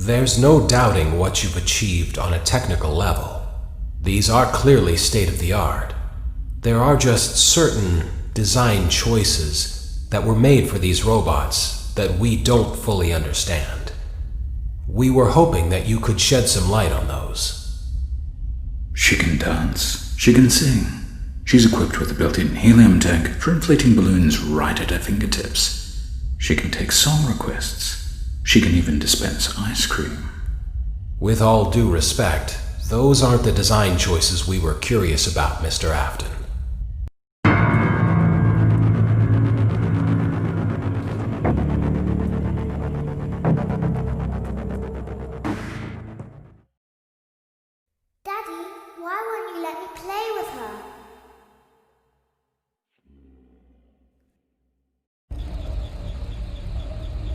There's no doubting what you've achieved on a technical level. These are clearly state-of-the-art. There are just certain design choices that were made for these robots that we don't fully understand. We were hoping that you could shed some light on those. She can dance. She can sing. She's equipped with a built-in helium tank for inflating balloons right at her fingertips. She can take song requests. She can even dispense ice cream. With all due respect, those aren't the design choices we were curious about, Mr. Afton. Daddy, why won't you let me play with her?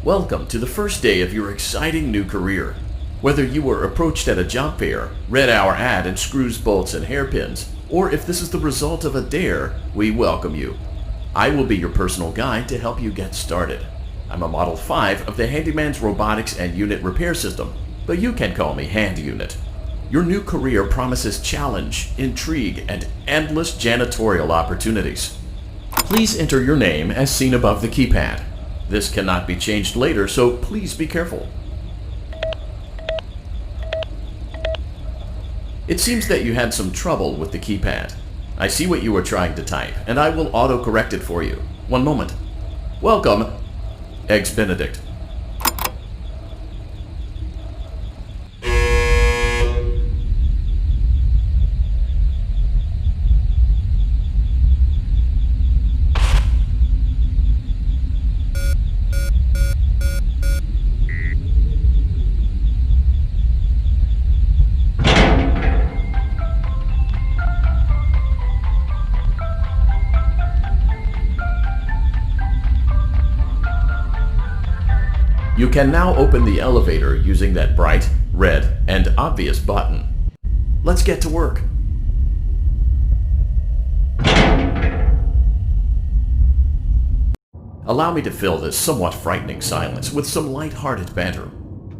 Welcome to the first day of your exciting new career. Whether you were approached at a job fair, read our ad in screws, bolts, and hairpins, or if this is the result of a dare, we welcome you. I will be your personal guide to help you get started. I'm a Model 5 of the Handyman's Robotics and Unit Repair System, but you can call me Hand Unit. Your new career promises challenge, intrigue, and endless janitorial opportunities. Please enter your name as seen above the keypad. This cannot be changed later, so please be careful. It seems that you had some trouble with the keypad. I see what you were trying to type, and I will auto-correct it for you. One moment. Welcome, Eggs Benedict. You can now open the elevator using that bright, red, and obvious button. Let's get to work. Allow me to fill this somewhat frightening silence with some light-hearted banter.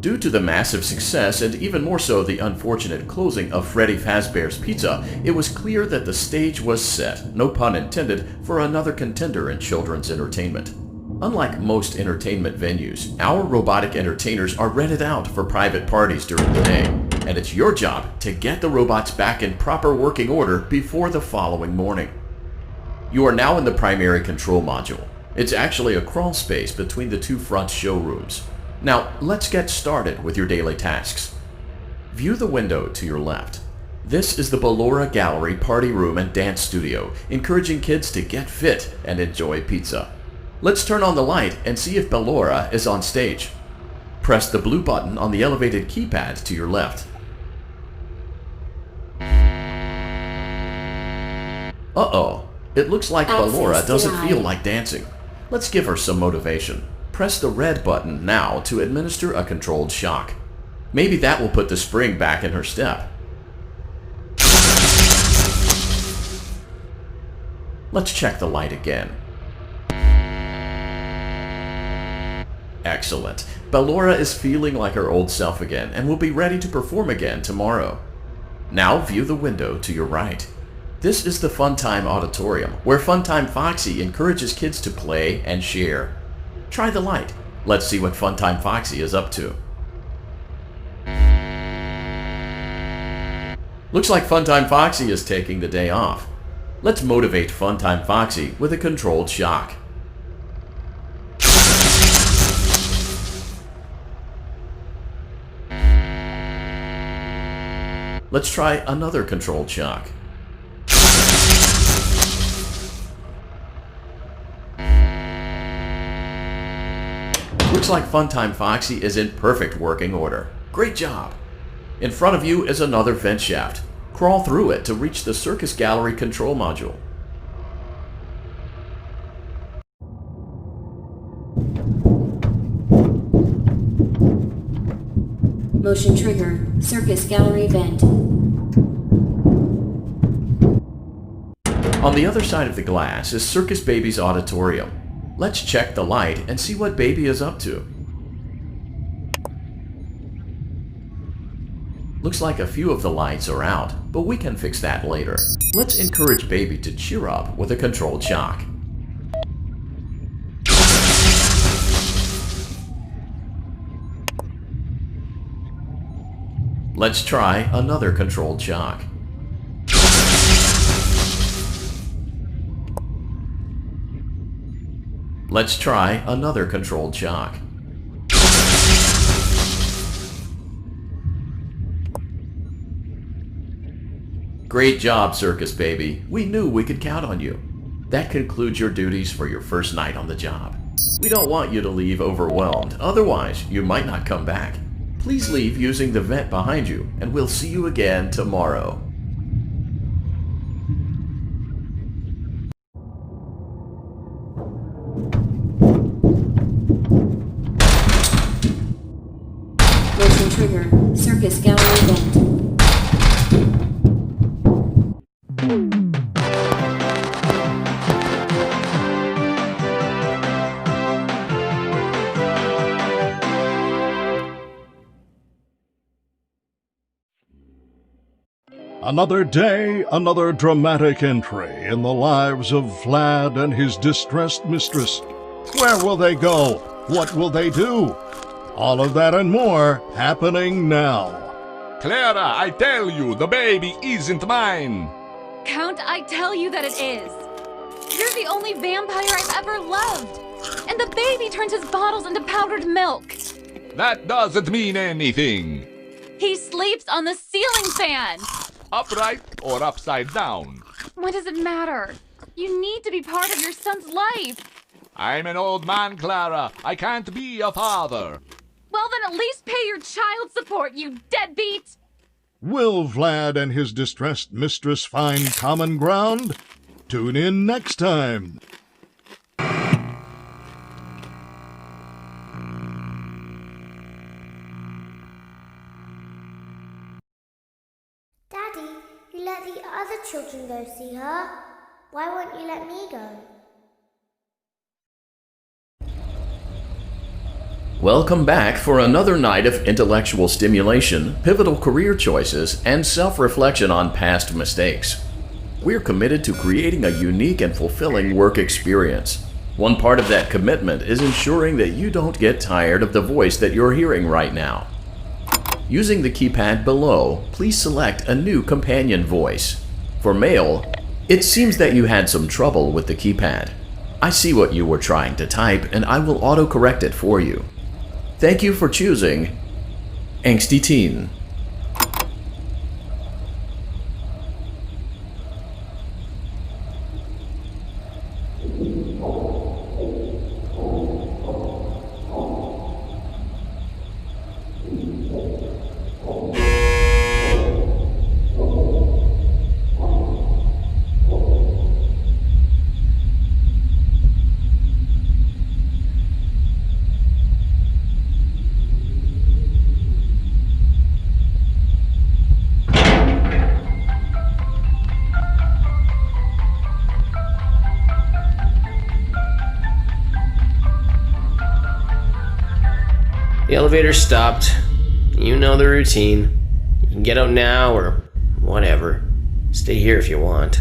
Due to the massive success, and even more so the unfortunate closing of Freddy Fazbear's Pizza, it was clear that the stage was set, no pun intended, for another contender in children's entertainment. Unlike most entertainment venues, our robotic entertainers are rented out for private parties during the day, and it's your job to get the robots back in proper working order before the following morning. You are now in the primary control module. It's actually a crawl space between the two front showrooms. Now, let's get started with your daily tasks. View the window to your left. This is the Ballora Gallery Party Room and Dance Studio, encouraging kids to get fit and enjoy pizza. Let's turn on the light and see if Ballora is on stage. Press the blue button on the elevated keypad to your left. Uh-oh, it looks like Ballora doesn't feel like dancing. Let's give her some motivation. Press the red button now to administer a controlled shock. Maybe that will put the spring back in her step. Let's check the light again. Excellent. Ballora is feeling like her old self again and will be ready to perform again tomorrow. Now view the window to your right. This is the Funtime Auditorium, where Funtime Foxy encourages kids to play and share. Try the light. Let's see what Funtime Foxy is up to. Looks like Funtime Foxy is taking the day off. Let's motivate Funtime Foxy with a controlled shock. Let's try another controlled shock. Looks like Funtime Foxy is in perfect working order. Great job! In front of you is another vent shaft. Crawl through it to reach the Circus Gallery control module. Motion trigger. Circus Gallery vent. On the other side of the glass is Circus Baby's auditorium. Let's check the light and see what Baby is up to. Looks like a few of the lights are out, but we can fix that later. Let's encourage Baby to cheer up with a controlled shock. Let's try another controlled shock. Let's try another controlled shock. Great job, Circus Baby. We knew we could count on you. That concludes your duties for your first night on the job. We don't want you to leave overwhelmed, otherwise you might not come back. Please leave using the vent behind you, and we'll see you again tomorrow. Motion trigger. Circus gallery vent. Another day, another dramatic entry in the lives of Vlad and his distressed mistress. Where will they go? What will they do? All of that and more happening now. Clara, I tell you, the baby isn't mine. Count, I tell you that it is. You're the only vampire I've ever loved. And the baby turns his bottles into powdered milk. That doesn't mean anything. He sleeps on the ceiling fan. Upright or upside down? What does it matter? You need to be part of your son's life. I'm an old man, Clara. I can't be a father. Well, then at least pay your child support, you deadbeat. Will Vlad and his distressed mistress find common ground? Tune in next time. Daddy, you let the other children go see her. Why won't you let me go? Welcome back for another night of intellectual stimulation, pivotal career choices, and self-reflection on past mistakes. We're committed to creating a unique and fulfilling work experience. One part of that commitment is ensuring that you don't get tired of the voice that you're hearing right now. Using the keypad below, please select a new companion voice. For male, it seems that you had some trouble with the keypad. I see what you were trying to type, and I will auto-correct it for you. Thank you for choosing Angsty Teen. The elevator stopped. You know the routine. You can get out now or whatever. Stay here if you want.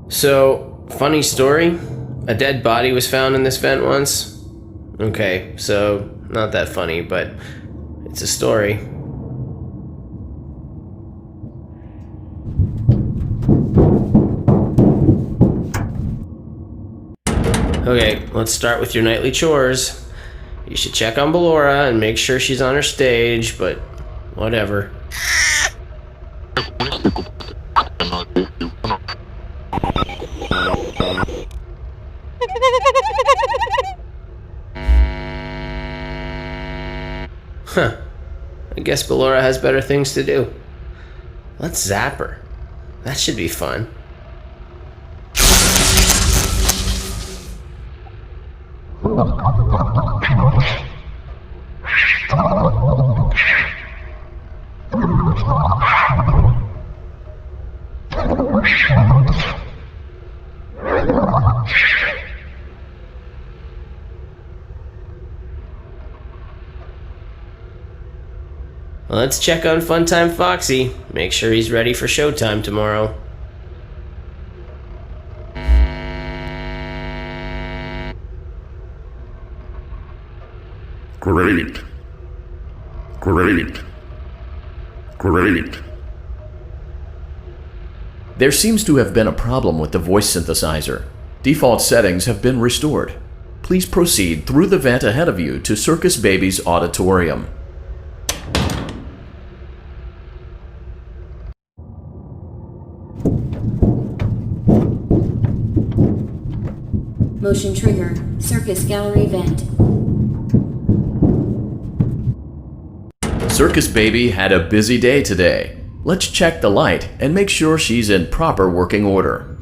So, funny story. A dead body was found in this vent once. Okay, so not that funny, but it's a story. Okay, let's start with your nightly chores. You should check on Ballora and make sure she's on her stage, but whatever. Huh. I guess Ballora has better things to do. Let's zap her. That should be fun. Let's check on Funtime Foxy. Make sure he's ready for showtime tomorrow. Great. Great. Great. There seems to have been a problem with the voice synthesizer. Default settings have been restored. Please proceed through the vent ahead of you to Circus Baby's auditorium. Motion trigger. Circus gallery vent. Circus Baby had a busy day today. Let's check the light and make sure she's in proper working order.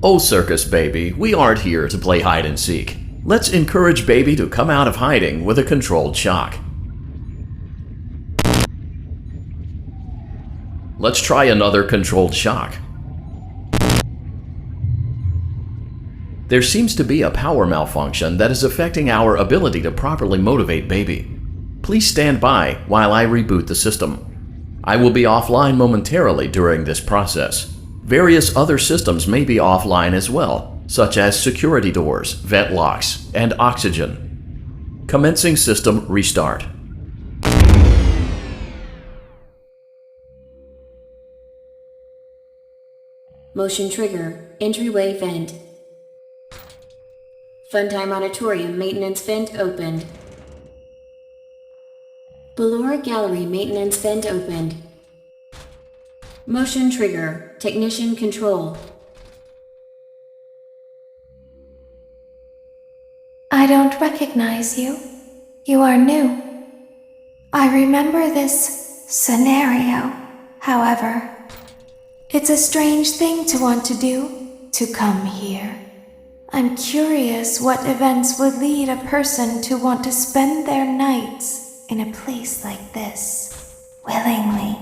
Oh, Circus Baby, we aren't here to play hide and seek. Let's encourage Baby to come out of hiding with a controlled shock. Let's try another controlled shock. There seems to be a power malfunction that is affecting our ability to properly motivate Baby. Please stand by while I reboot the system. I will be offline momentarily during this process. Various other systems may be offline as well, such as security doors, vent locks, and oxygen. Commencing system restart. Motion trigger. Entryway vent. Funtime Auditorium maintenance vent opened. Ballora Gallery maintenance vent opened. Motion trigger. Technician control. I don't recognize you. You are new. I remember this scenario, however. It's a strange thing to want to do, to come here. I'm curious what events would lead a person to want to spend their nights in a place like this. Willingly.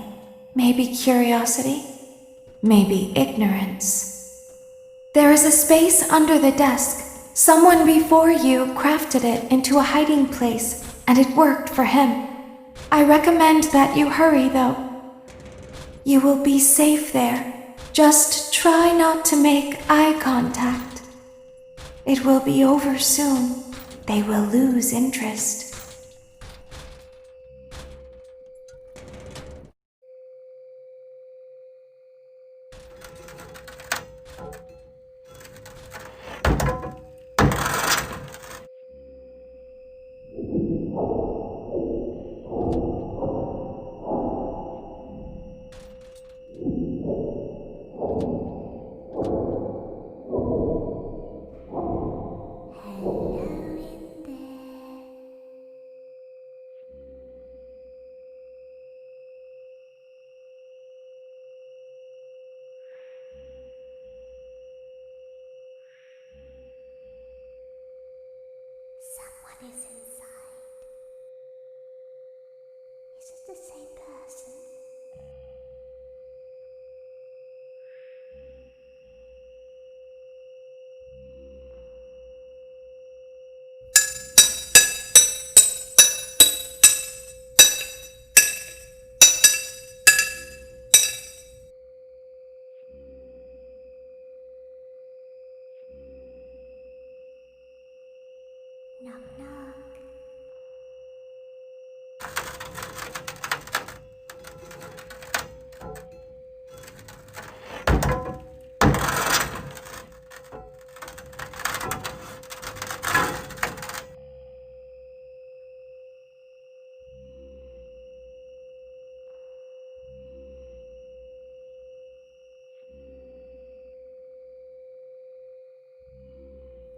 Maybe curiosity, maybe ignorance. There is a space under the desk. Someone before you crafted it into a hiding place, and it worked for him. I recommend that you hurry, though. You will be safe there. Just try not to make eye contact. It will be over soon. They will lose interest. Someone is inside. Is it the same person? Knock, knock.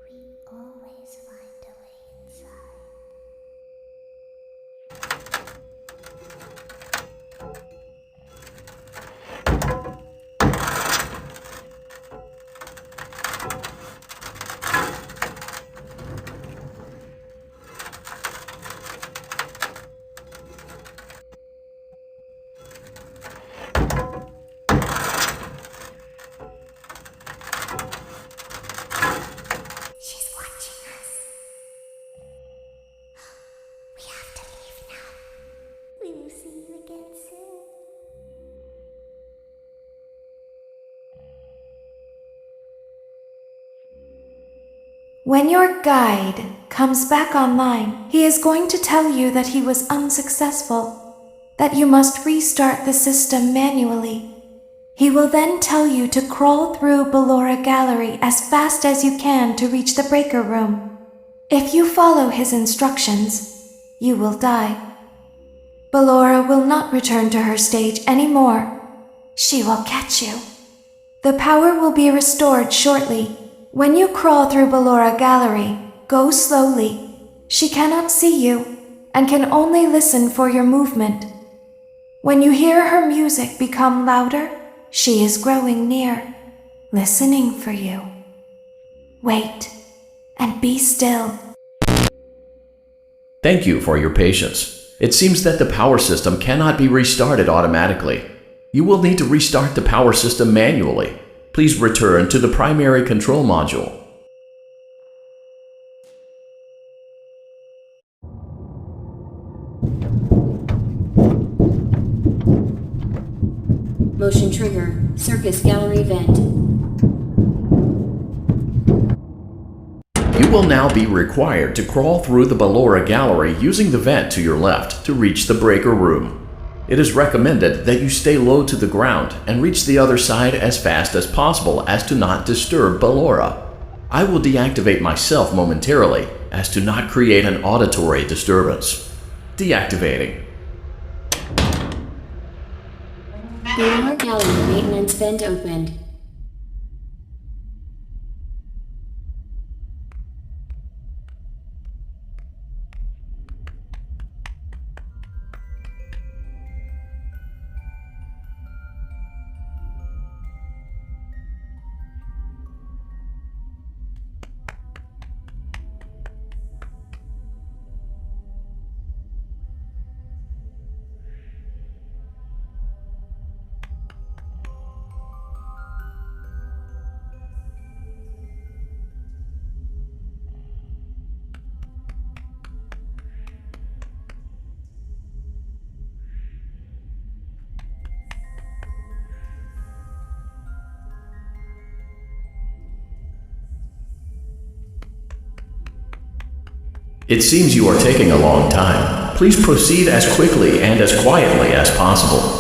We always find a way inside. When your guide comes back online, he is going to tell you that he was unsuccessful, that you must restart the system manually. He will then tell you to crawl through Ballora Gallery as fast as you can to reach the breaker room. If you follow his instructions, you will die. Ballora will not return to her stage anymore. She will catch you. The power will be restored shortly. When you crawl through Ballora Gallery, go slowly. She cannot see you and can only listen for your movement. When you hear her music become louder, she is growing near, listening for you. Wait and be still. Thank you for your patience. It seems that the power system cannot be restarted automatically. You will need to restart the power system manually. Please return to the primary control module. Motion trigger. Circus gallery vent. You will now be required to crawl through the Ballora Gallery using the vent to your left to reach the breaker room. It is recommended that you stay low to the ground and reach the other side as fast as possible as to not disturb Ballora. I will deactivate myself momentarily as to not create an auditory disturbance. Deactivating. Ballora gallery maintenance vent opened. It seems you are taking a long time. Please proceed as quickly and as quietly as possible.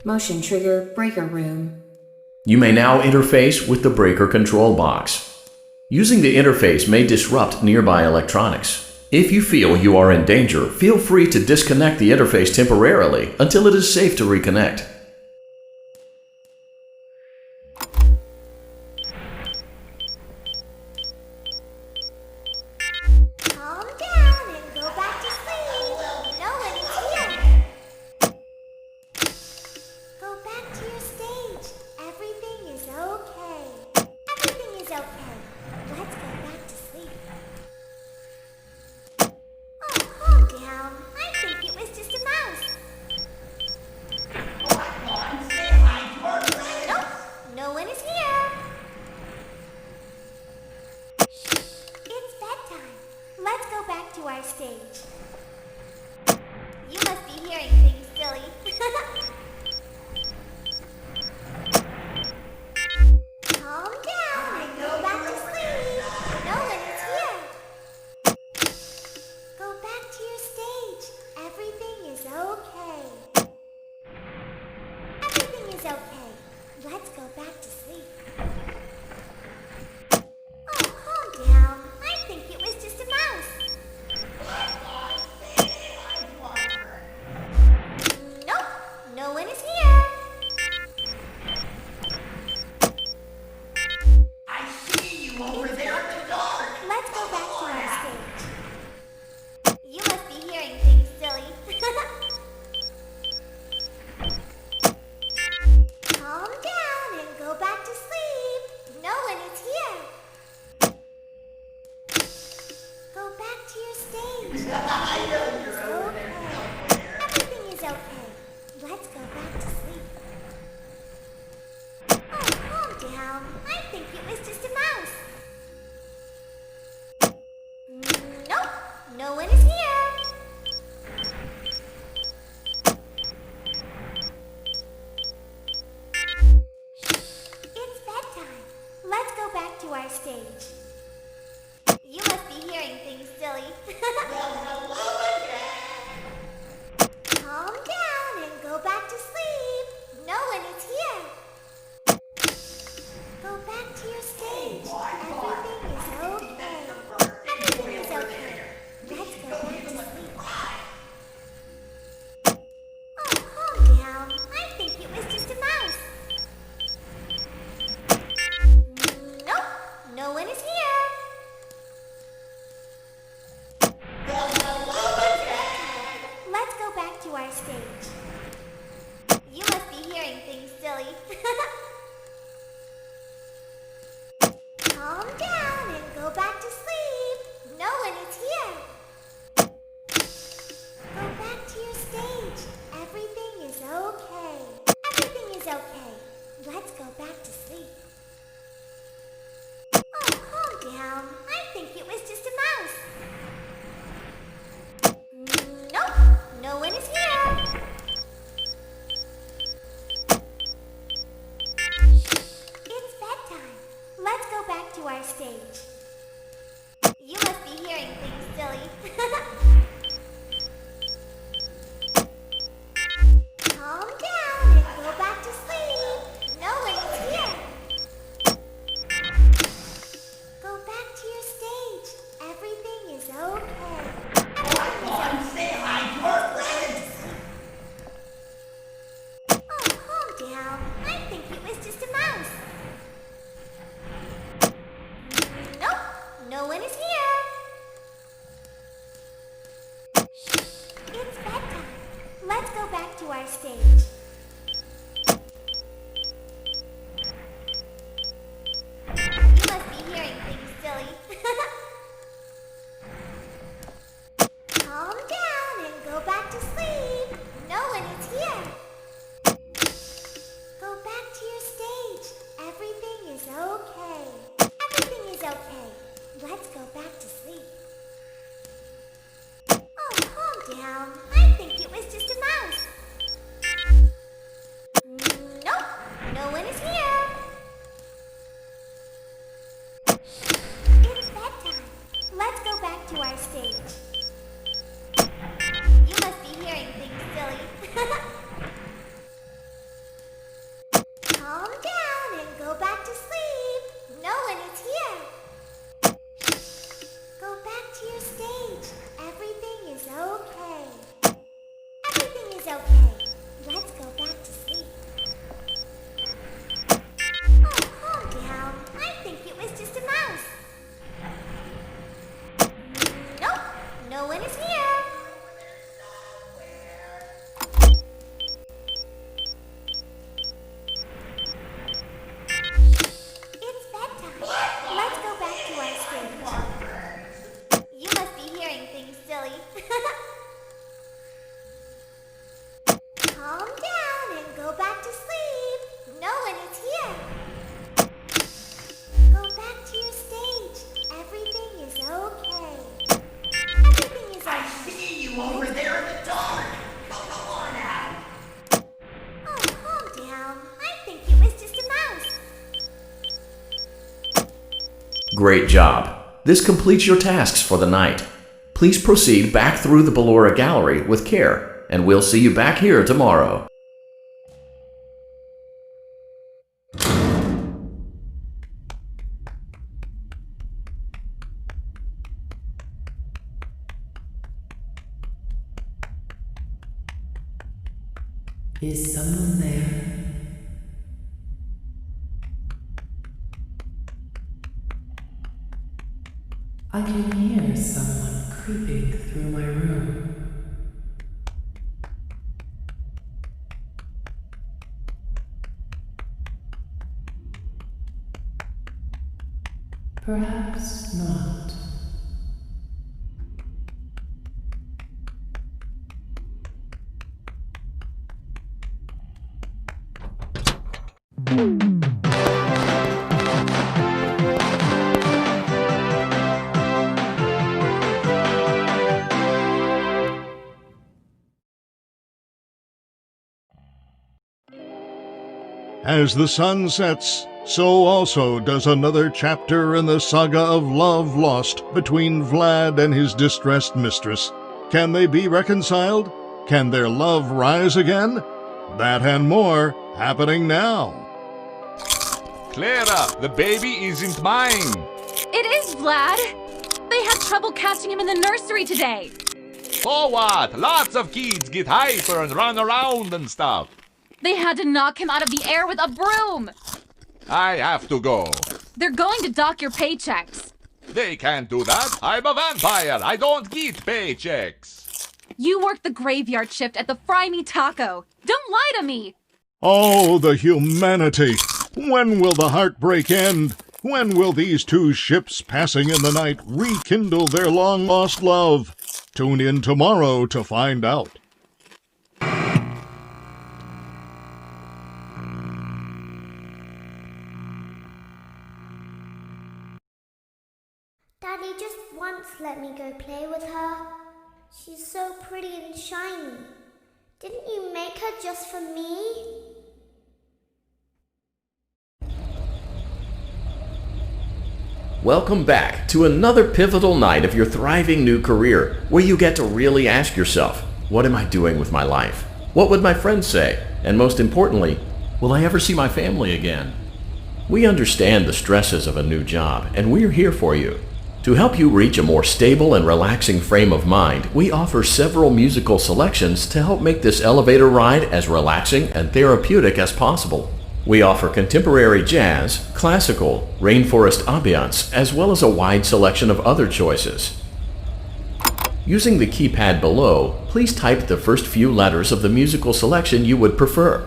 Motion trigger breaker room. You may now interface with the breaker control box. Using the interface may disrupt nearby electronics. If you feel you are in danger, feel free to disconnect the interface temporarily until it is safe to reconnect. Calm down and go back to sleep. Nobody's here. Go back to your stage. Everything is okay. Everything is okay. Let's go back to sleep. Oh, calm down. I think it was just a mouse. to our stage. You must be hearing things, silly. Calm down and go back to sleep. No one is here. Go back to your stage. Everything is okay. Everything is okay. Let's go back to sleep. Oh, calm down. I think it was just a mouse. Nope, no one is here. It's bedtime. Let's go back to our stage. You must be hearing things, silly. Calm down and go back to sleep. No one is here. Go back to your stage. Everything is okay. Oh, calm down. I think it was just a mouse. Nope, no one is here. It's bedtime. Let's go back to our stage. You must be hearing things, silly. Calm down and go back to sleep. No one is here. Go back to your stage. Everything is okay. Everything is okay. Let's go back to sleep. Oh, calm down. I think it was just a mouse. Nope, no one is here. It's bedtime. Let's go back to our stage. You must be hearing things, silly. Calm down and go back to sleep. No one is here. Go back to your stage. Everything is okay. Everything is okay. Let's go back to sleep. Oh, calm down. I think it was just a mouse. Nope, no one is here. It's bedtime. Let's go back to our stage. You must be hearing things, silly. Calm down and go back to sleep. No one is here. Go back to your stage. Everything is okay. Everything is okay. I see you over there in the dark. Come on out. Oh, calm down. I think it was just a mouse. Great job. This completes your tasks for the night. Please proceed back through the Ballora Gallery with care, and we'll see you back here tomorrow. Is someone there? I can hear someone creeping through my room. Perhaps not. As the sun sets, so also does another chapter in the saga of love lost between Vlad and his distressed mistress. Can they be reconciled? Can their love rise again? That and more happening now. Clara, the baby isn't mine. It is, Vlad. They had trouble catching him in the nursery today. So what? Lots of kids get hyper and run around and stuff. They had to knock him out of the air with a broom. I have to go. They're going to dock your paychecks. They can't do that. I'm a vampire. I don't get paychecks. You worked the graveyard shift at the Fry Me Taco. Don't lie to me! Oh, the humanity! When will the heartbreak end? When will these two ships passing in the night rekindle their long-lost love? Tune in tomorrow to find out. Daddy just once let me go play with her. She's so pretty and shiny. Didn't you make her just for me? Welcome back to another pivotal night of your thriving new career, where you get to really ask yourself, what am I doing with my life? What would my friends say? And most importantly, will I ever see my family again? We understand the stresses of a new job, and we're here for you. To help you reach a more stable and relaxing frame of mind, we offer several musical selections to help make this elevator ride as relaxing and therapeutic as possible. We offer contemporary jazz, classical, rainforest ambiance, as well as a wide selection of other choices. Using the keypad below, please type the first few letters of the musical selection you would prefer.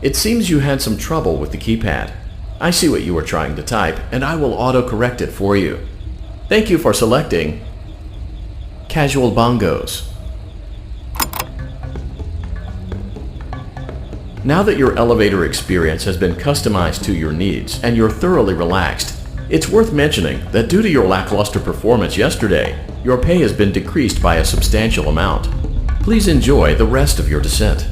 It seems you had some trouble with the keypad. I see what you were trying to type, and I will auto-correct it for you. Thank you for selecting Casual Bongos. Now that your elevator experience has been customized to your needs and you're thoroughly relaxed, it's worth mentioning that due to your lackluster performance yesterday, your pay has been decreased by a substantial amount. Please enjoy the rest of your descent.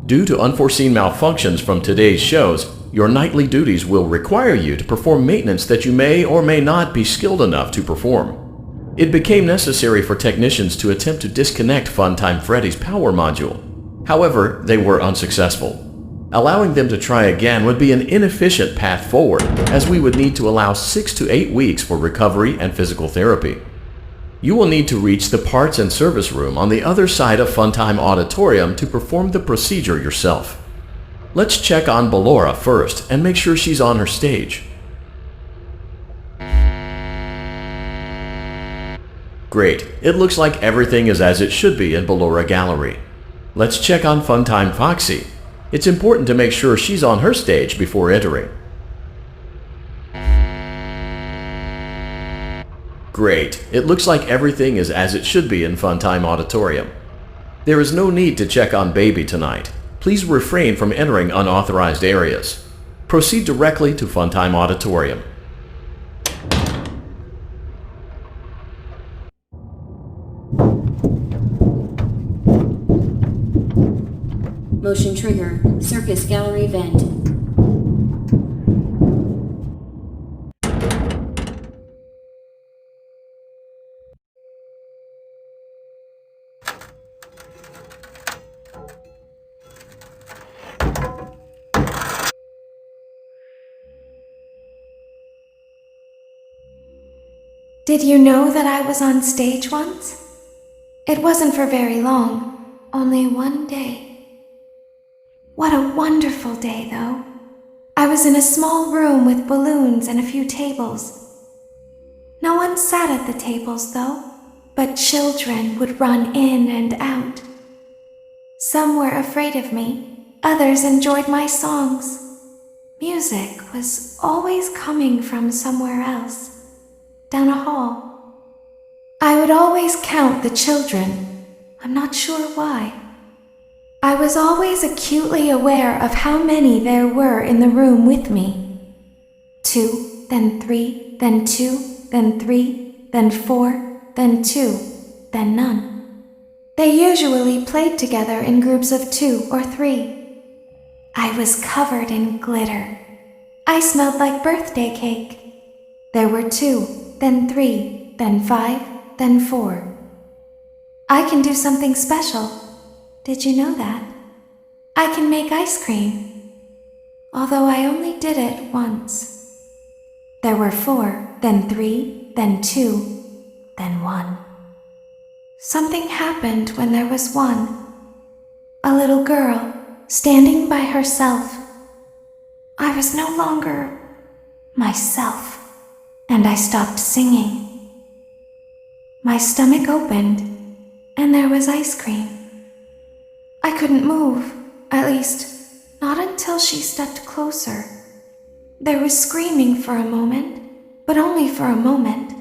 Due to unforeseen malfunctions from today's shows, your nightly duties will require you to perform maintenance that you may or may not be skilled enough to perform. It became necessary for technicians to attempt to disconnect Funtime Freddy's power module. However, they were unsuccessful. Allowing them to try again would be an inefficient path forward, as we would need to allow 6 to 8 weeks for recovery and physical therapy. You will need to reach the parts and service room on the other side of Funtime Auditorium to perform the procedure yourself. Let's check on Ballora first and make sure she's on her stage. Great, it looks like everything is as it should be in Ballora Gallery. Let's check on Funtime Foxy. It's important to make sure she's on her stage before entering. Great. It looks like everything is as it should be in Funtime Auditorium. There is no need to check on Baby tonight. Please refrain from entering unauthorized areas. Proceed directly to Funtime Auditorium. Motion trigger. Circus gallery vent. Did you know that I was on stage once? It wasn't for very long, only one day. What a wonderful day, though. I was in a small room with balloons and a few tables. No one sat at the tables, though, but children would run in and out. Some were afraid of me, others enjoyed my songs. Music was always coming from somewhere else. Down a hall. I would always count the children. I'm not sure why. I was always acutely aware of how many there were in the room with me. 2, then 3, then 2, then 3, then 4, then 2, then none. They usually played together in groups of 2 or 3. I was covered in glitter. I smelled like birthday cake. There were 2. Then 3, then 5, then 4. I can do something special. Did you know that? I can make ice cream. Although I only did it once. There were 4, then 3, then 2, then 1. Something happened when there was 1. A little girl, standing by herself. I was no longer myself, and I stopped singing. My stomach opened, and there was ice cream. I couldn't move, at least, not until she stepped closer. There was screaming for a moment, but only for a moment.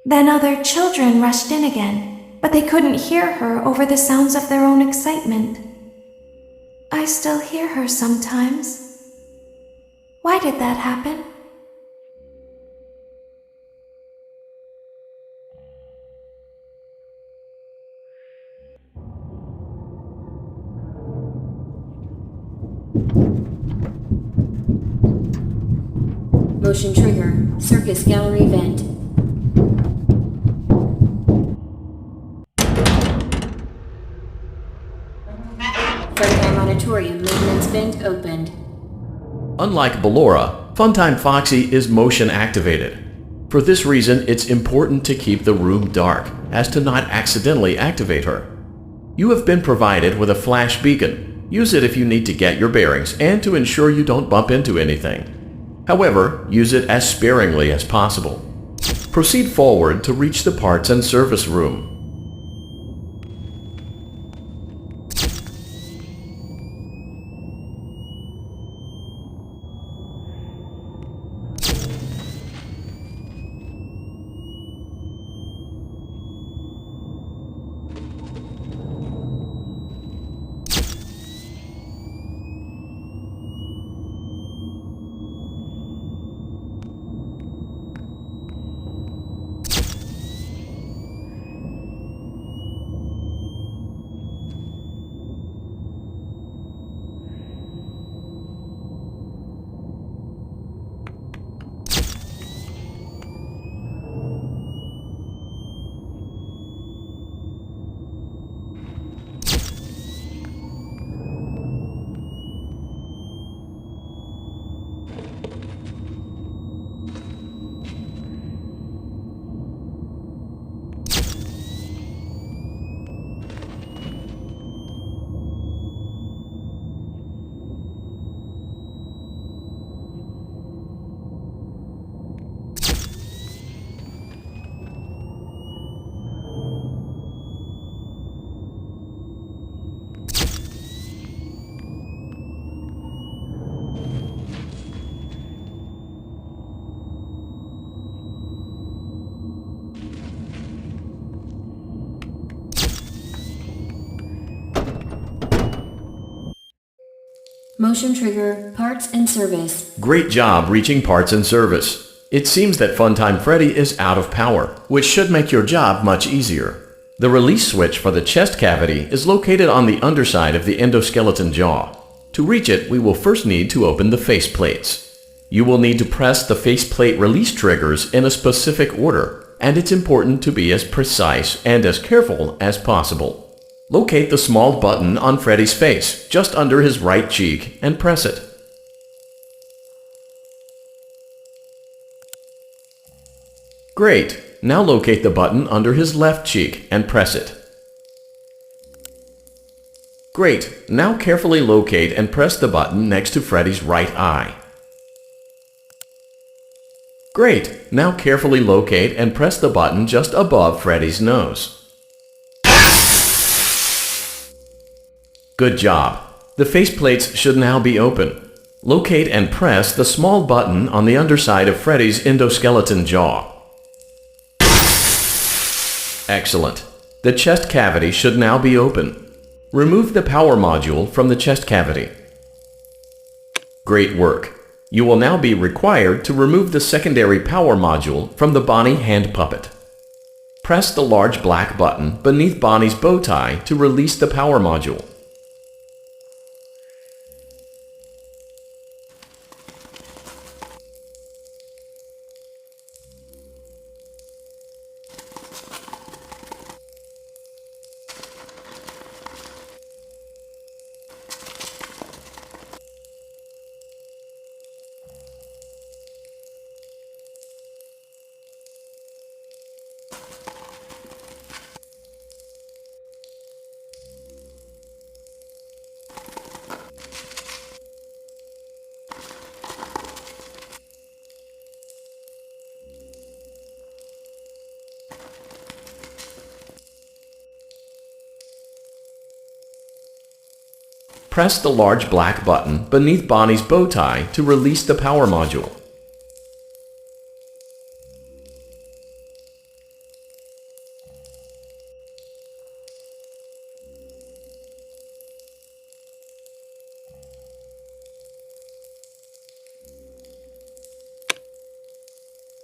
Then other children rushed in again, but they couldn't hear her over the sounds of their own excitement. I still hear her sometimes. Why did that happen? Motion trigger. Circus gallery vent. Freddy Monitorium maintenance vent opened. Unlike Ballora, Funtime Foxy is motion activated. For this reason, it's important to keep the room dark, as to not accidentally activate her. You have been provided with a flash beacon. Use it if you need to get your bearings and to ensure you don't bump into anything. However, use it as sparingly as possible. Proceed forward to reach the parts and service room. Motion trigger. Parts and service. Great job reaching parts and service. It seems that Funtime Freddy is out of power, which should make your job much easier. The release switch for the chest cavity is located on the underside of the endoskeleton jaw. To reach it, we will first need to open the face plates. You will need to press the faceplate release triggers in a specific order, and it's important to be as precise and as careful as possible. Locate the small button on Freddy's face, just under his right cheek, and press it. Great! Now locate the button under his left cheek and press it. Great! Now carefully locate and press the button next to Freddy's right eye. Great! Now carefully locate and press the button just above Freddy's nose. Good job! The faceplates should now be open. Locate and press the small button on the underside of Freddy's endoskeleton jaw. Excellent. The chest cavity should now be open. Remove the power module from the chest cavity. Great work. You will now be required to remove the secondary power module from the Bonnie hand puppet. Press the large black button beneath Bonnie's bow tie to release the power module. Press the large black button beneath Bonnie's bow tie to release the power module.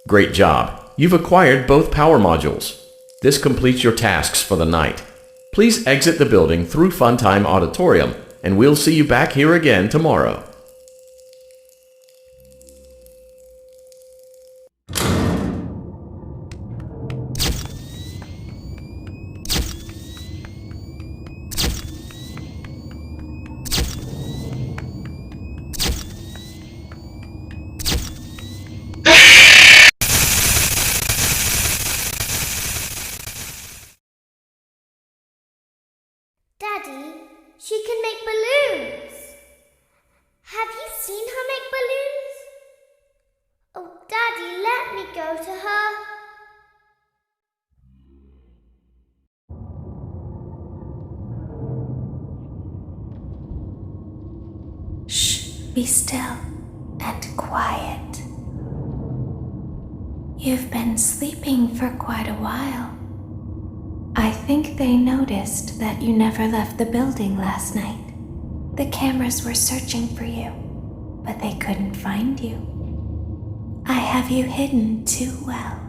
Great job! You've acquired both power modules. This completes your tasks for the night. Please exit the building through Funtime Auditorium, and we'll see you back here again tomorrow. Daddy, she can make balloons. Have you seen her make balloons? Oh, Daddy, let me go to her. Shh, be still and quiet. You've been sleeping for quite a while. I think they noticed that you never left the building last night. The cameras were searching for you, but they couldn't find you. I have you hidden too well.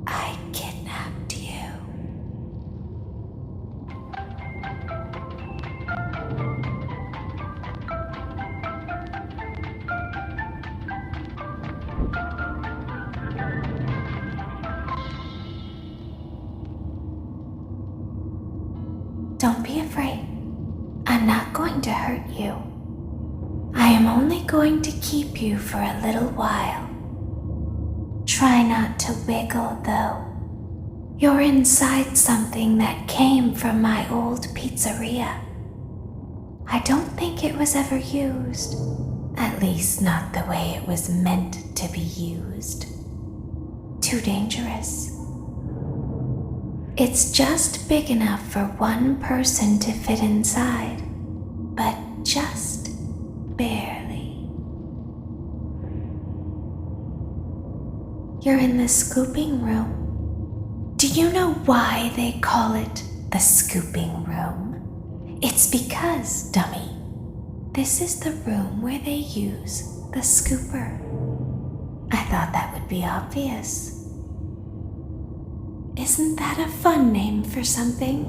I kidnapped you. Don't be afraid. I'm not going to hurt you. I am only going to keep you for a little while. Try not to wiggle, though. You're inside something that came from my old pizzeria. I don't think it was ever used. At least not the way it was meant to be used. Too dangerous. It's just big enough for one person to fit inside, but just barely. You're in the scooping room. Do you know why they call it the scooping room? It's because, dummy, this is the room where they use the scooper. I thought that would be obvious. Isn't that a fun name for something?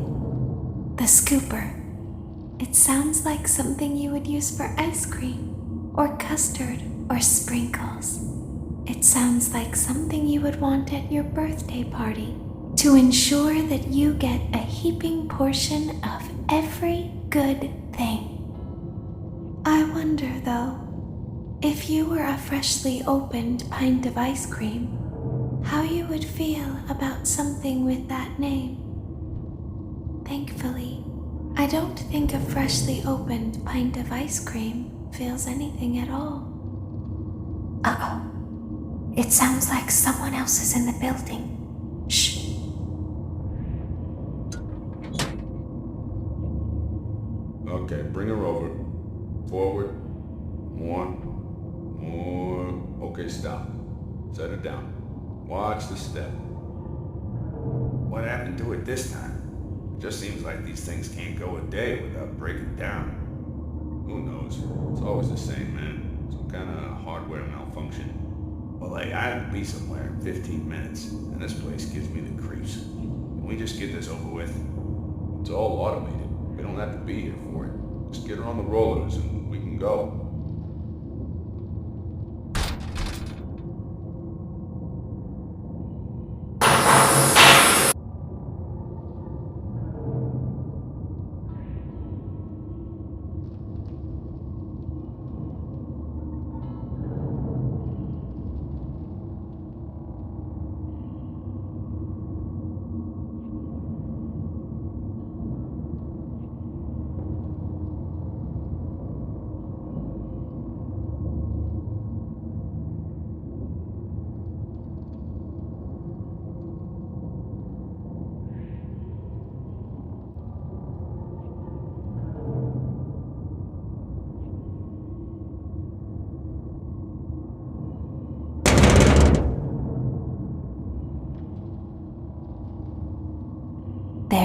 The scooper. It sounds like something you would use for ice cream, or custard, or sprinkles. It sounds like something you would want at your birthday party to ensure that you get a heaping portion of every good thing. I wonder, though, if you were a freshly opened pint of ice cream, how you would feel about something with that name. Thankfully, I don't think a freshly opened pint of ice cream feels anything at all. Uh-oh. It sounds like someone else is in the building. Shh. Okay, bring her over. Forward. More. Okay, stop. Set her down. Watch the step. What happened to it this time? It just seems like these things can't go a day without breaking down. Who knows? It's always the same, man. Some kind of hardware malfunction. Well, hey, I have to be somewhere in 15 minutes, and this place gives me the creeps. Can we just get this over with? It's all automated. We don't have to be here for it. Just get her on the rollers and we can go.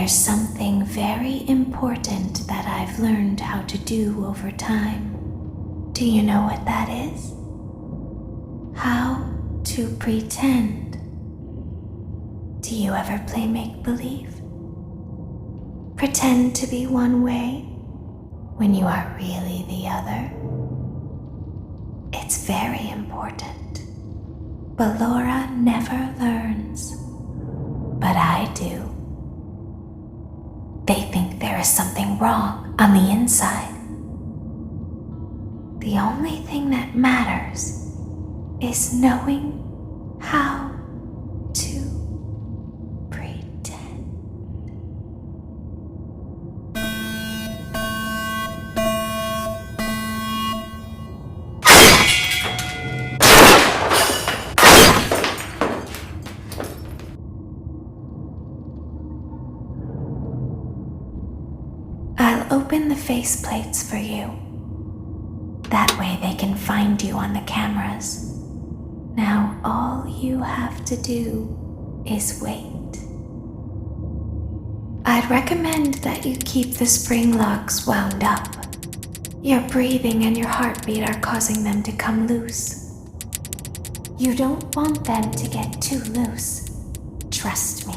there's something very important that I've learned how to do over time. Do you know what that is? How to pretend. Do you ever play make-believe? Pretend to be one way when you are really the other? It's very important. But Laura never learns. But I do. They think there is something wrong on the inside. The only thing that matters is knowing how to pretend. I'll open the faceplates for you. That way they can find you on the cameras. Now all you have to do is wait. I'd recommend that you keep the spring locks wound up. Your breathing and your heartbeat are causing them to come loose. You don't want them to get too loose. Trust me.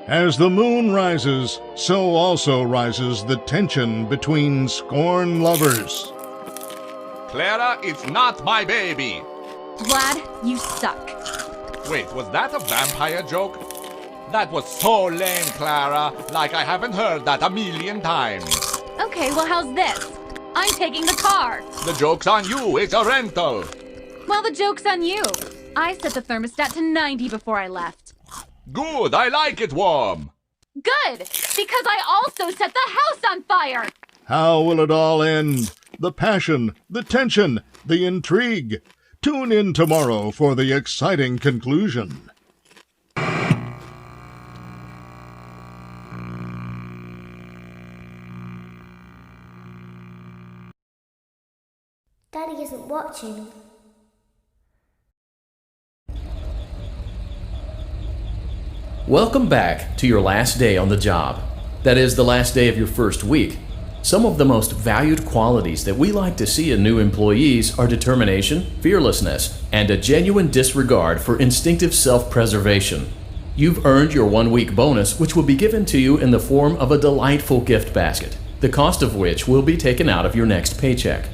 As the moon rises, so also rises the tension between scorn lovers. Clara, it's not my baby. Vlad, you suck. Wait, was that a vampire joke? That was so lame, Clara. Like I haven't heard that a million times. Okay, well, how's this? I'm taking the car. The joke's on you. It's a rental. Well, the joke's on you. I set the thermostat to 90 before I left. Good, I like it warm. Good, because I also set the house on fire. How will it all end? The passion, the tension, the intrigue. Tune in tomorrow for the exciting conclusion. Daddy isn't watching. Welcome back to your last day on the job. That is, the last day of your first week. Some of the most valued qualities that we like to see in new employees are determination, fearlessness, and a genuine disregard for instinctive self-preservation. You've earned your 1-week bonus, which will be given to you in the form of a delightful gift basket, the cost of which will be taken out of your next paycheck.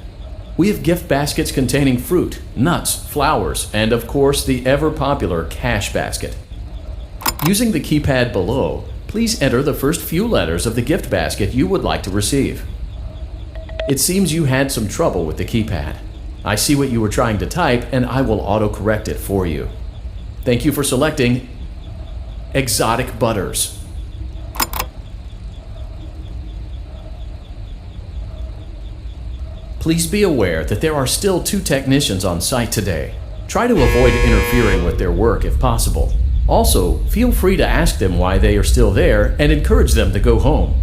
We have gift baskets containing fruit, nuts, flowers, and of course the ever-popular cash basket. Using the keypad below, please enter the first few letters of the gift basket you would like to receive. It seems you had some trouble with the keypad. I see what you were trying to type and I will auto-correct it for you. Thank you for selecting Exotic Butters. Please be aware that there are still 2 technicians on site today. Try to avoid interfering with their work if possible. Also, feel free to ask them why they are still there and encourage them to go home.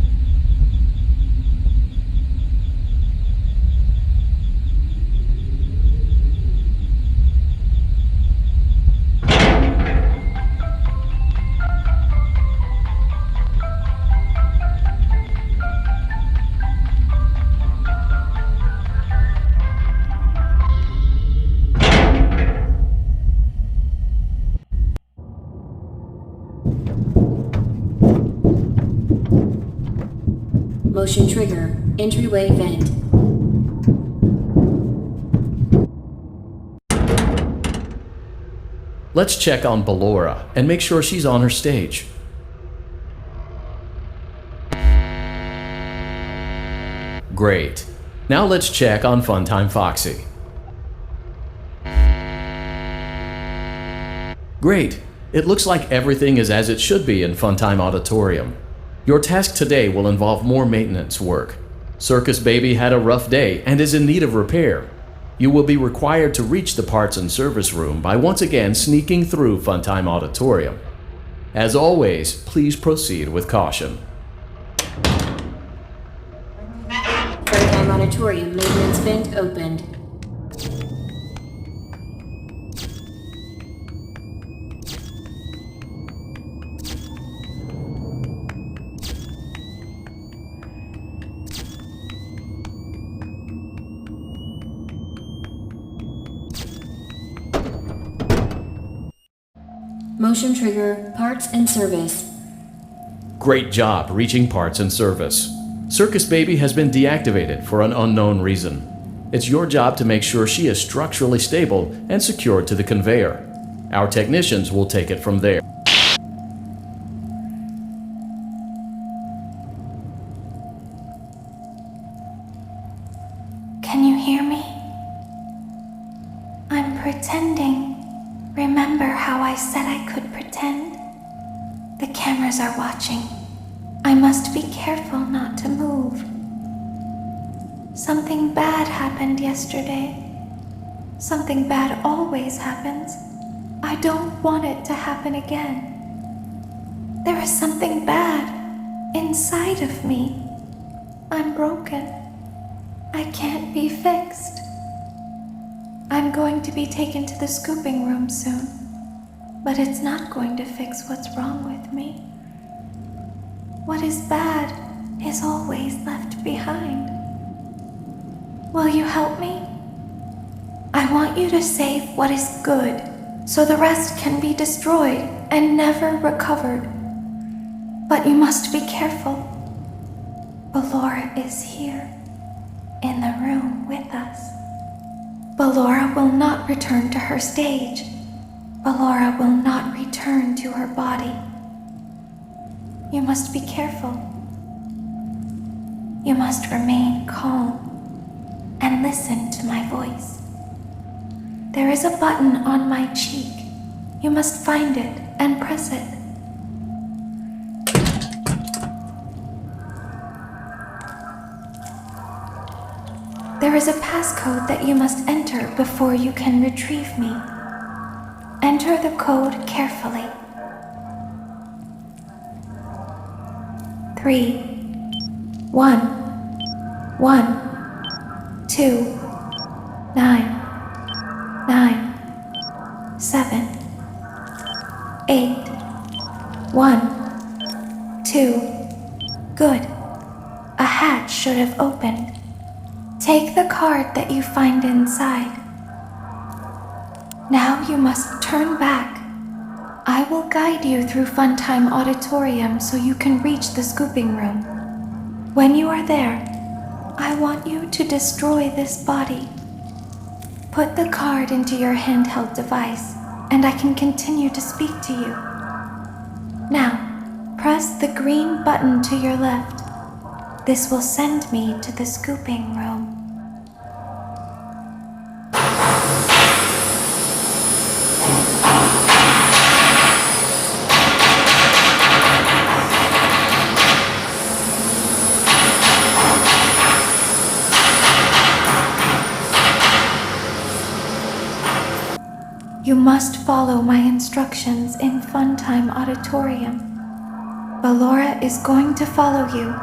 Motion trigger. Entryway vent. Let's check on Ballora and make sure she's on her stage. Great. Now let's check on Funtime Foxy. Great. It looks like everything is as it should be in Funtime Auditorium. Your task today will involve more maintenance work. Circus Baby had a rough day and is in need of repair. You will be required to reach the parts and service room by once again sneaking through Funtime Auditorium. As always, please proceed with caution. Funtime Auditorium maintenance vent opened. Motion trigger, parts and service. Great job reaching parts and service. Circus Baby has been deactivated for an unknown reason. It's your job to make sure she is structurally stable and secured to the conveyor. Our technicians will take it from there. Can you hear me? I'm pretending. Remember how I said I could pretend? The cameras are watching. I must be careful not to move. Something bad happened yesterday. Something bad always happens. I don't want it to happen again. There is something bad inside of me. I'm broken. I can't be fixed. I'm going to be taken to the scooping room soon, but it's not going to fix what's wrong with me. What is bad is always left behind. Will you help me? I want you to save what is good, so the rest can be destroyed and never recovered. But you must be careful. Ballora is here, in the room with us. Ballora will not return to her stage. Ballora will not return to her body. You must be careful. You must remain calm and listen to my voice. There is a button on my cheek. You must find it and press it. There is a passcode that you must enter before you can retrieve me. Enter the code carefully. 3, 1, 1, 2, 9, 9, 7, 8, 1, 2. Good. A hatch should have opened. Take the card that you find inside. Now you must turn back. I will guide you through Funtime Auditorium so you can reach the scooping room. When you are there, I want you to destroy this body. Put the card into your handheld device, and I can continue to speak to you. Now, press the green button to your left. This will send me to the scooping room. You must follow my instructions in Funtime Auditorium. Ballora is going to follow you.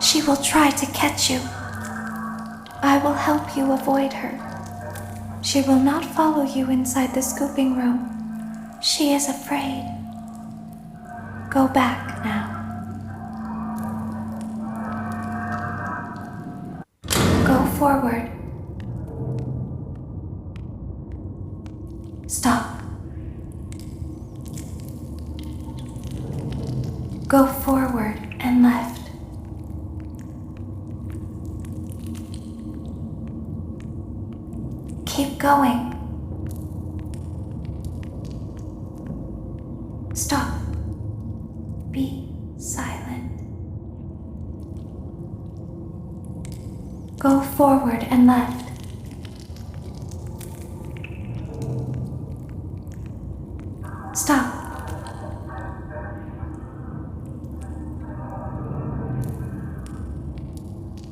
She will try to catch you. I will help you avoid her. She will not follow you inside the scooping room. She is afraid. Go back now. Go forward. Stop. Go forward and left. Keep going. Stop. Be silent. Go forward and left. Stop.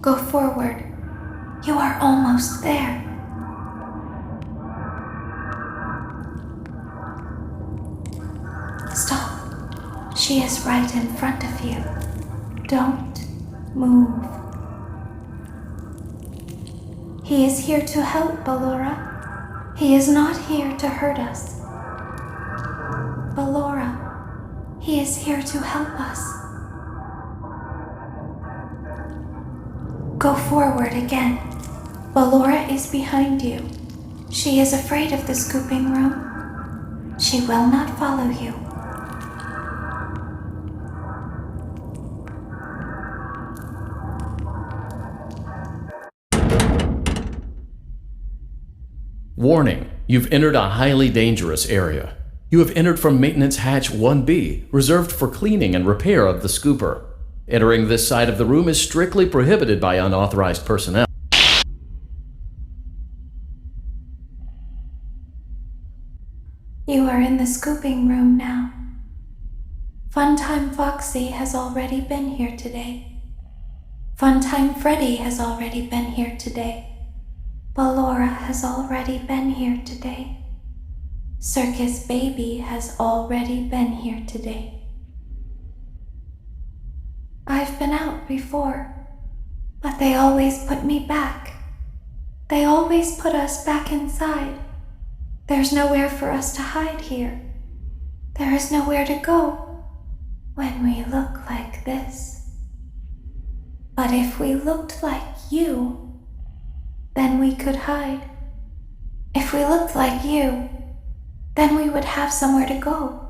Go forward. You are almost there. Stop. She is right in front of you. Don't move. He is here to help, Ballora. He is not here to hurt us. Ballora, he is here to help us. Go forward again. Ballora is behind you. She is afraid of the scooping room. She will not follow you. Warning, you've entered a highly dangerous area. You have entered from Maintenance Hatch 1B, reserved for cleaning and repair of the scooper. Entering this side of the room is strictly prohibited by unauthorized personnel. You are in the scooping room now. Funtime Foxy has already been here today. Funtime Freddy has already been here today. Ballora has already been here today. Circus Baby has already been here today. I've been out before, but they always put me back. They always put us back inside. There's nowhere for us to hide here. There is nowhere to go when we look like this. But if we looked like you, then we could hide. If we looked like you, then we would have somewhere to go.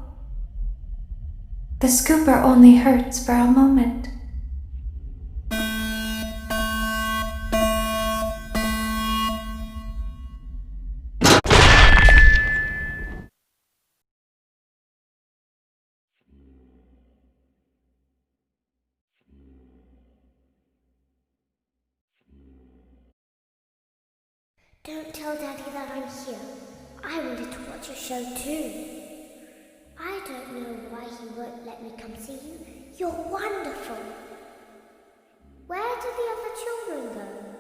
The scooper only hurts for a moment. Don't tell Daddy that I'm here. I wanted to watch a show too. I don't know why he won't let me come see you. You're wonderful. Where did the other children go?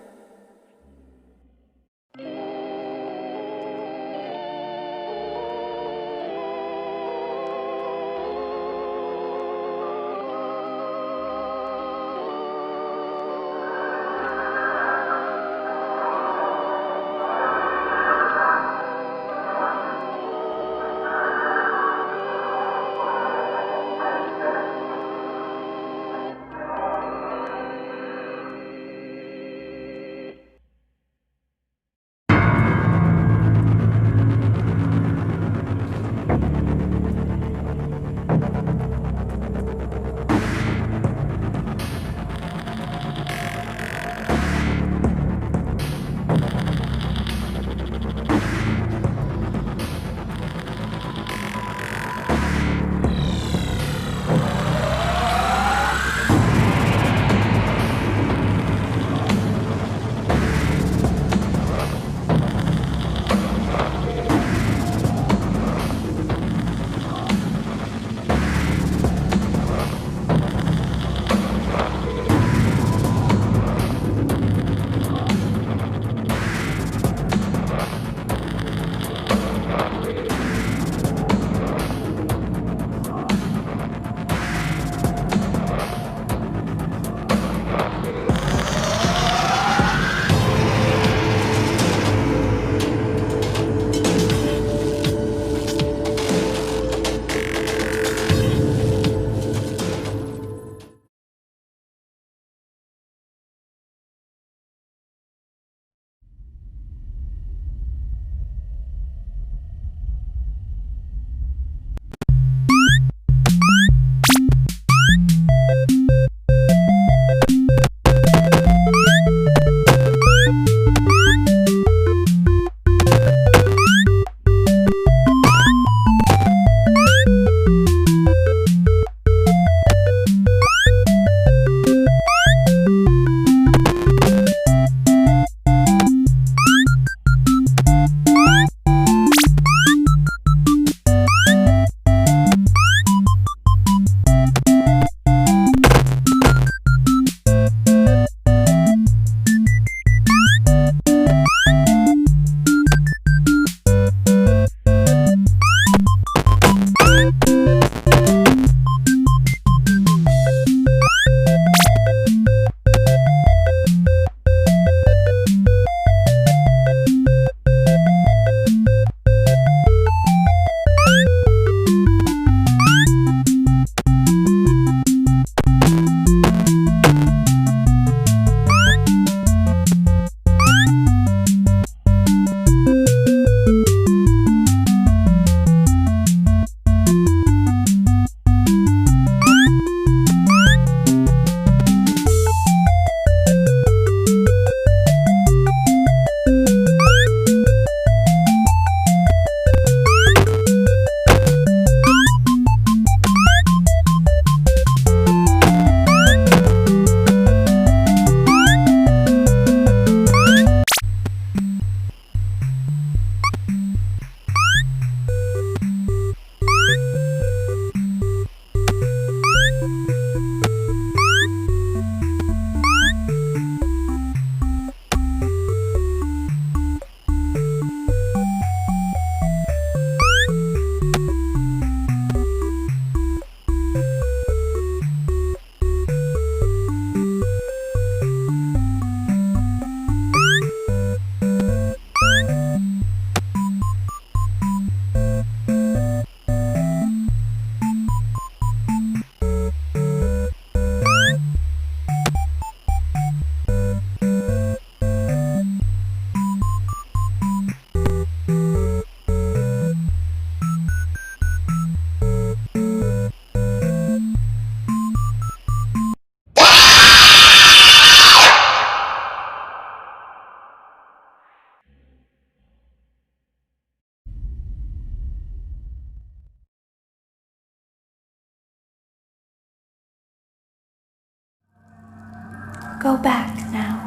Go back now.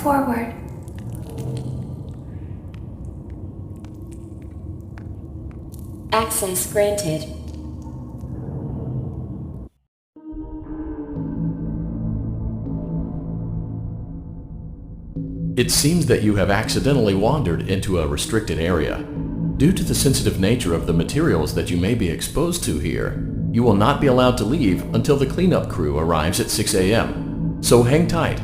forward. Access granted. It seems that you have accidentally wandered into a restricted area. Due to the sensitive nature of the materials that you may be exposed to here, you will not be allowed to leave until the cleanup crew arrives at 6 a.m. So hang tight.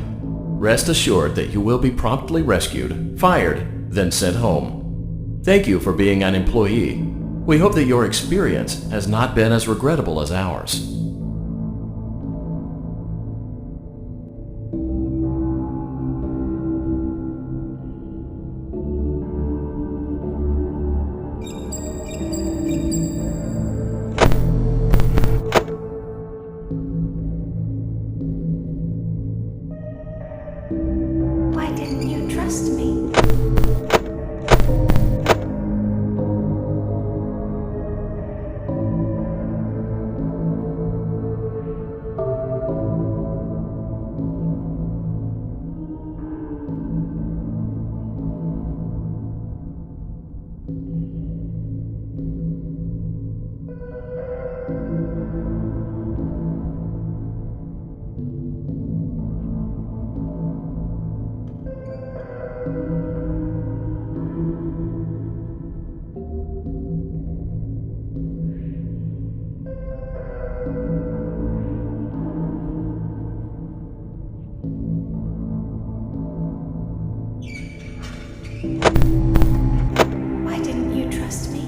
Rest assured that you will be promptly rescued, fired, then sent home. Thank you for being an employee. We hope that your experience has not been as regrettable as ours. Why didn't you trust me? Why didn't you trust me?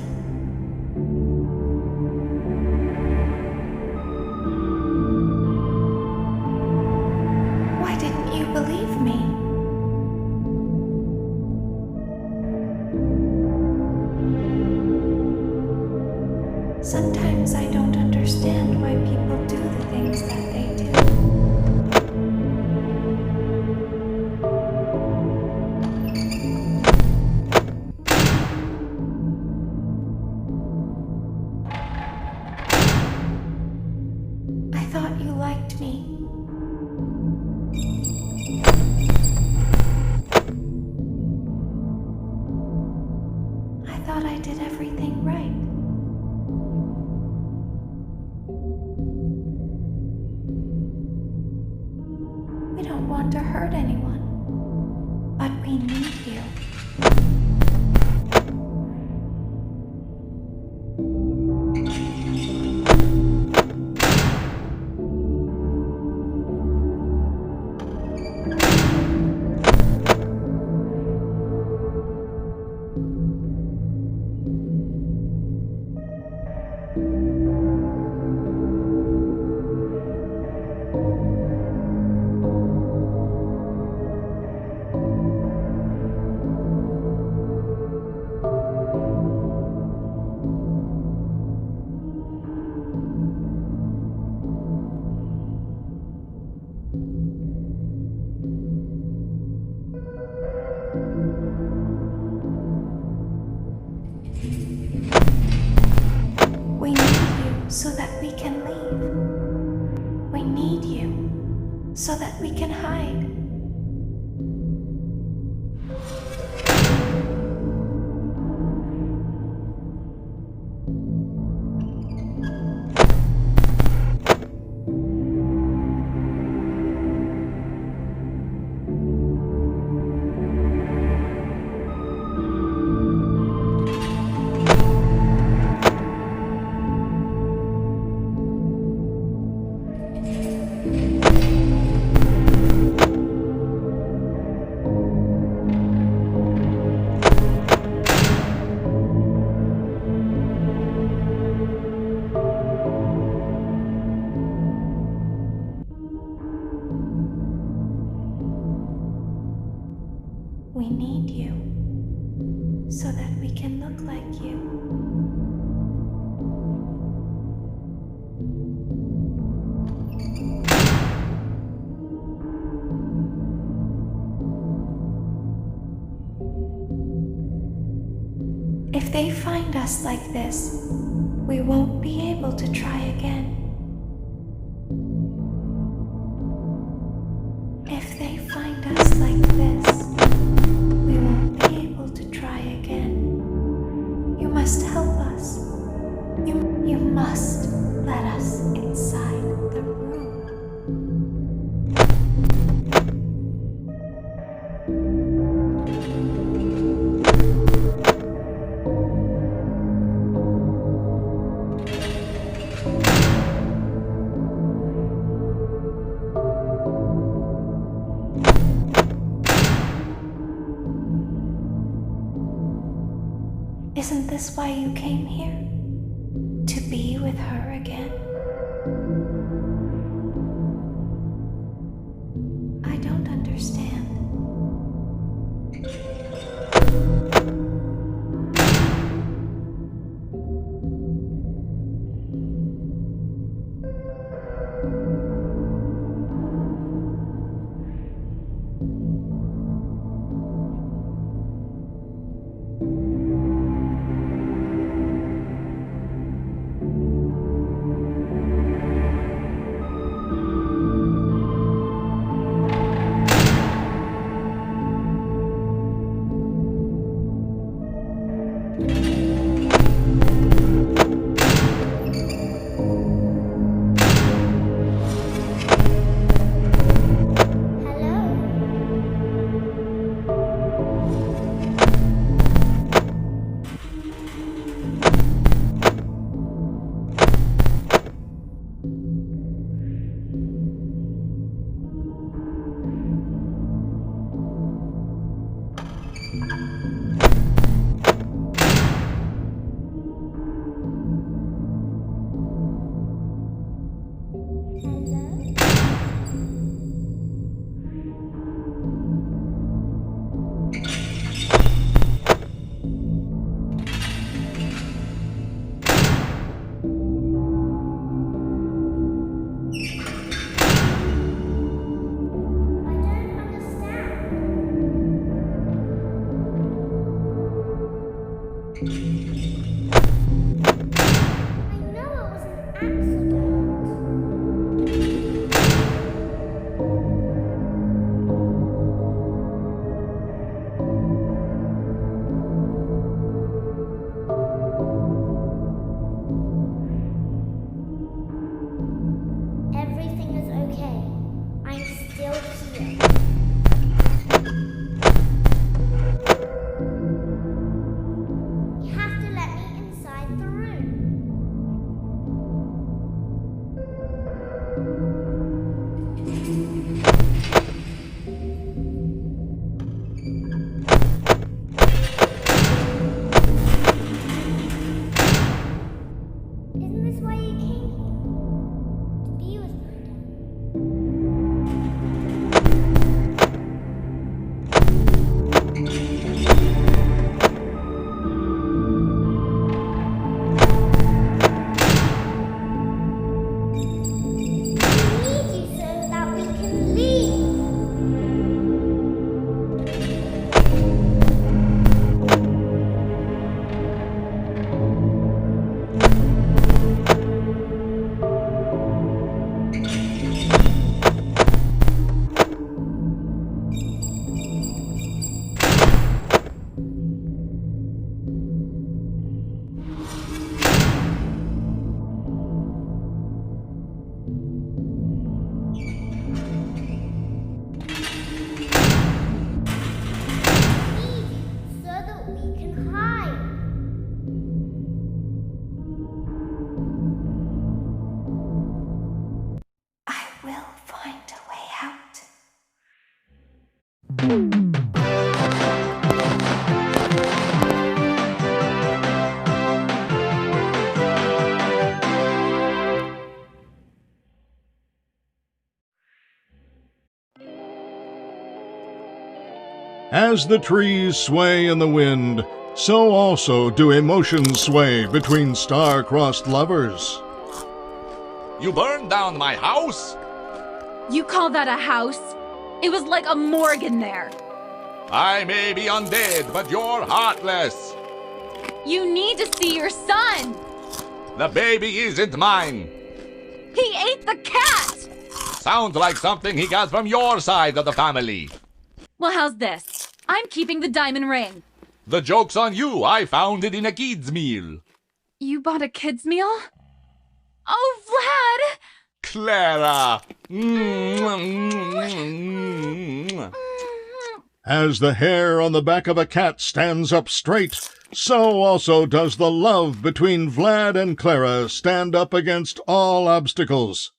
Why didn't you believe me? Sometimes I don't understand why people do the things that they do. I thought you liked me. I thought I did everything right. We don't want to hurt anyone, but we need you. We need you so that we can leave. We need you so that we can hide. We need you so that we can look like you. If they find us like this, we won't be able to try again. If they find us like this, must help us. You must let us inside the room. Isn't this why you came here? To be with her again? I don't understand. As the trees sway in the wind, so also do emotions sway between star-crossed lovers. You burned down my house? You call that a house? It was like a morgue in there. I may be undead, but you're heartless. You need to see your son. The baby isn't mine. He ate the cat! Sounds like something he got from your side of the family. Well, how's this? I'm keeping the diamond ring. The joke's on you. I found it in a kid's meal. You bought a kid's meal? Oh, Vlad! Clara! As the hair on the back of a cat stands up straight, so also does the love between Vlad and Clara stand up against all obstacles.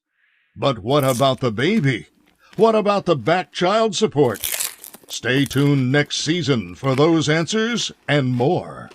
But what about the baby? What about the back child support? Stay tuned next season for those answers and more.